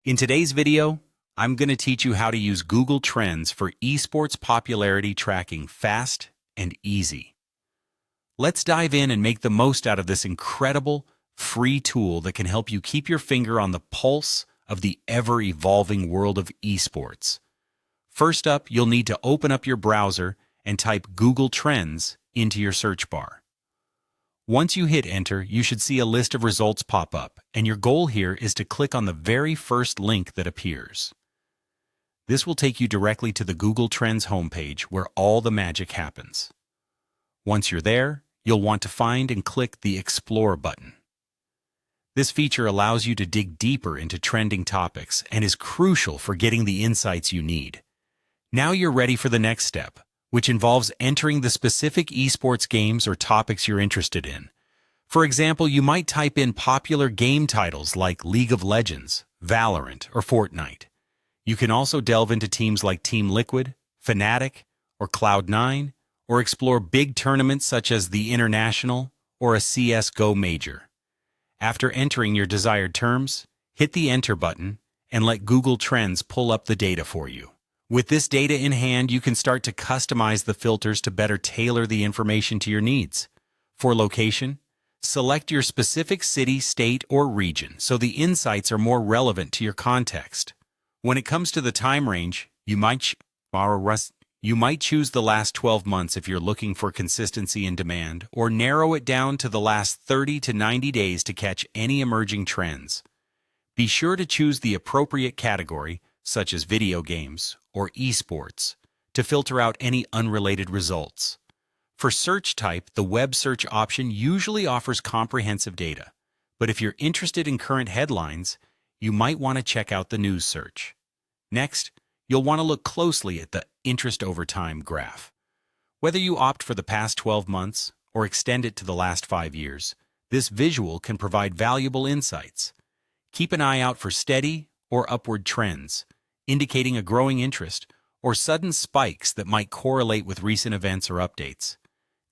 In today's video, I'm going to teach you how to use Google Trends for esports popularity tracking fast and easy. Let's dive in and make the most out of this incredible, free tool that can help you keep your finger on the pulse of the ever-evolving world of esports. First up, you'll need to open up your browser and type Google Trends into your search bar. Once you hit enter, you should see a list of results pop up, and your goal here is to click on the very first link that appears. This will take you directly to the Google Trends homepage where all the magic happens. Once you're there, you'll want to find and click the Explore button. This feature allows you to dig deeper into trending topics and is crucial for getting the insights you need. Now you're ready for the next step, which involves entering the specific esports games or topics you're interested in. For example, you might type in popular game titles like League of Legends, Valorant, or Fortnite. You can also delve into teams like Team Liquid, Fnatic, or Cloud9, or explore big tournaments such as the International or a CSGO Major. After entering your desired terms, hit the Enter button and let Google Trends pull up the data for you. With this data in hand, you can start to customize the filters to better tailor the information to your needs. For location, select your specific city, state, or region so the insights are more relevant to your context. When it comes to the time range, you might choose the last 12 months if you're looking for consistency in demand, or narrow it down to the last 30 to 90 days to catch any emerging trends. Be sure to choose the appropriate category, such as video games or esports, to filter out any unrelated results. For search type, the web search option usually offers comprehensive data, but if you're interested in current headlines, you might want to check out the news search. Next, you'll want to look closely at the interest over time graph. Whether you opt for the past 12 months or extend it to the last 5 years, this visual can provide valuable insights. Keep an eye out for steady or upward trends, indicating a growing interest, or sudden spikes that might correlate with recent events or updates.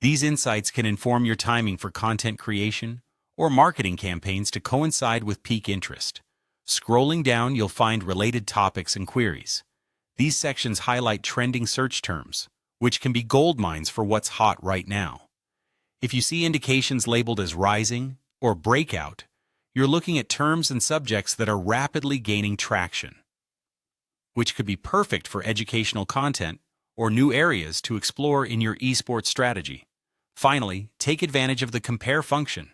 These insights can inform your timing for content creation or marketing campaigns to coincide with peak interest. Scrolling down, you'll find related topics and queries. These sections highlight trending search terms, which can be gold mines for what's hot right now. If you see indications labeled as rising or breakout, you're looking at terms and subjects that are rapidly gaining traction, which could be perfect for educational content or new areas to explore in your esports strategy. Finally, take advantage of the compare function.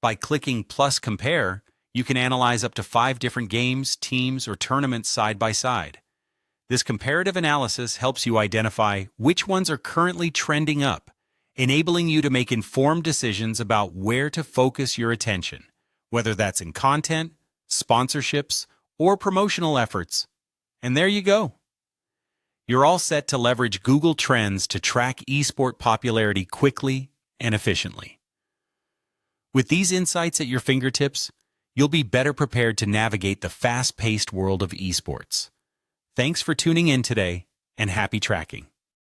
By clicking plus compare, you can analyze up to 5 different games, teams, or tournaments side by side. This comparative analysis helps you identify which ones are currently trending up, enabling you to make informed decisions about where to focus your attention, whether that's in content, sponsorships, or promotional efforts. And there you go. You're all set to leverage Google Trends to track esport popularity quickly and efficiently. With these insights at your fingertips, you'll be better prepared to navigate the fast-paced world of esports. Thanks for tuning in today, and happy tracking.